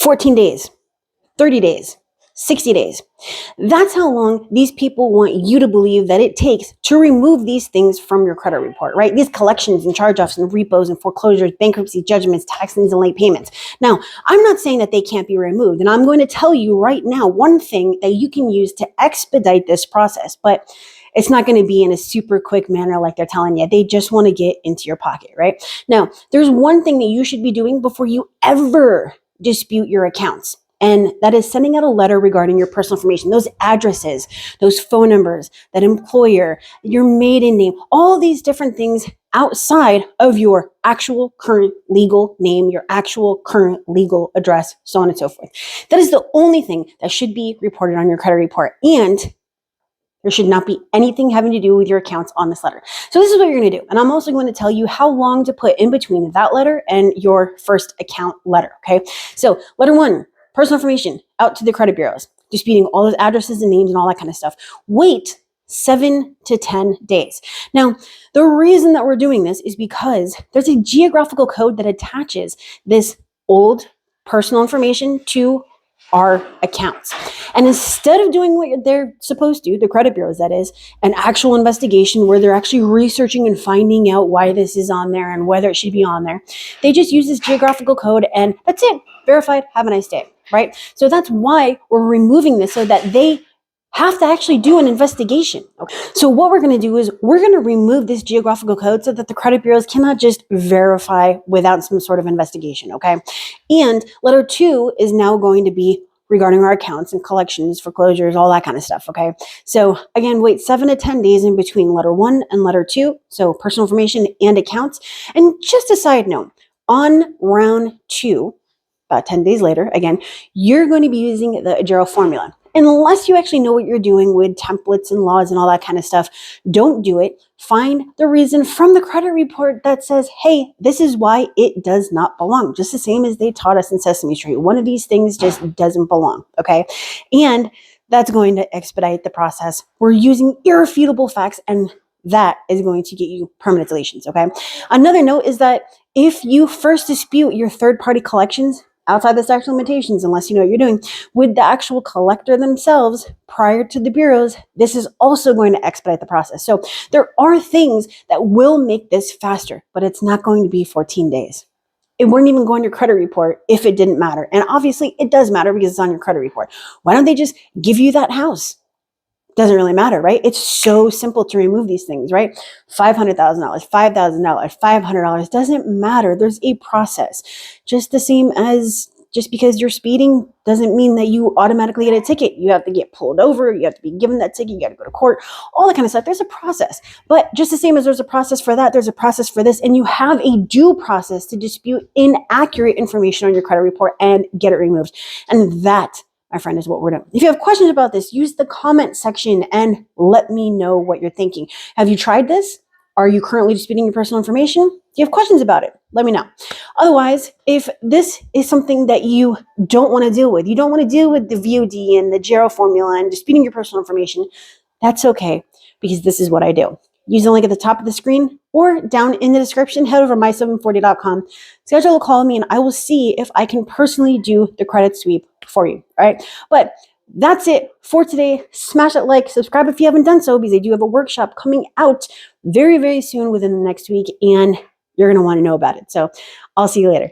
14 days, 30 days, 60 days. That's how long these people want you to believe that it takes to remove these things from your credit report, right? These collections and charge-offs and repos and foreclosures, bankruptcy judgments, tax liens, and late payments. Now, I'm not saying that they can't be removed, and I'm going to tell you right now one thing that you can use to expedite this process, but it's not going to be in a super quick manner like they're telling you. They just want to get into your pocket, right? Now, there's one thing that you should be doing before you ever dispute your accounts. And that is sending out a letter regarding your personal information, those addresses, those phone numbers, that employer, your maiden name, all these different things outside of your actual current legal name, your actual current legal address, so on and so forth. That is the only thing that should be reported on your credit report. And there should not be anything having to do with your accounts on this letter. So this is what you're going to do. And I'm also going to tell you how long to put in between that letter and your first account letter. Okay. So letter 1. Personal information out to the credit bureaus, disputing all those addresses and names and all that kind of stuff. Wait 7 to 10 days. Now, the reason that we're doing this is because there's a geographical code that attaches this old personal information to our accounts. And instead of doing what they're supposed to, the credit bureaus, that is, an actual investigation where they're actually researching and finding out why this is on there and whether it should be on there, they just use this geographical code and that's it. Verified. Have a nice day. Right? So that's why we're removing this, so that they have to actually do an investigation. Okay. So what we're going to do is we're going to remove this geographical code so that the credit bureaus cannot just verify without some sort of investigation. Okay. And letter 2 is now going to be regarding our accounts and collections, foreclosures, all that kind of stuff. Okay. So again, wait 7 to 10 days in between letter 1 and letter 2. So personal information and accounts. And just a side note, on round 2, about 10 days later, again, you're going to be using the Agero formula. Unless you actually know what you're doing with templates and laws and all that kind of stuff, don't do it. Find the reason from the credit report that says, hey, this is why it does not belong. Just the same as they taught us in Sesame Street. One of these things just doesn't belong, okay? And that's going to expedite the process. We're using irrefutable facts, and that is going to get you permanent deletions, okay? Another note is that if you first dispute your third-party collections, outside the statute of limitations, unless you know what you're doing, with the actual collector themselves prior to the bureaus, this is also going to expedite the process. So there are things that will make this faster, but it's not going to be 14 days. It wouldn't even go on your credit report if it didn't matter. And obviously it does matter because it's on your credit report. Why don't they just give you that house? Doesn't really matter, right? It's so simple to remove these things, right? $500,000, $5,000, $500, doesn't matter. There's a process. Just the same as just because you're speeding doesn't mean that you automatically get a ticket. You have to get pulled over. You have to be given that ticket. You got to go to court, all that kind of stuff. There's a process. But just the same as there's a process for that, there's a process for this. And you have a due process to dispute inaccurate information on your credit report and get it removed. And that, my friend, is what we're doing. If you have questions about this, use the comment section and let me know what you're thinking. Have you tried this? Are you currently disputing your personal information? Do you have questions about it? Let me know. Otherwise, if this is something that you don't want to deal with, you don't want to deal with the VOD and the Gero formula and disputing your personal information, that's okay, because this is what I do. Use the link at the top of the screen or down in the description. Head over to my740.com, schedule a call with me, and I will see if I can personally do the credit sweep for you. All right. But that's it for today. Smash that like, subscribe if you haven't done so, because I do have a workshop coming out very, very soon within the next week, and you're going to want to know about it. So I'll see you later.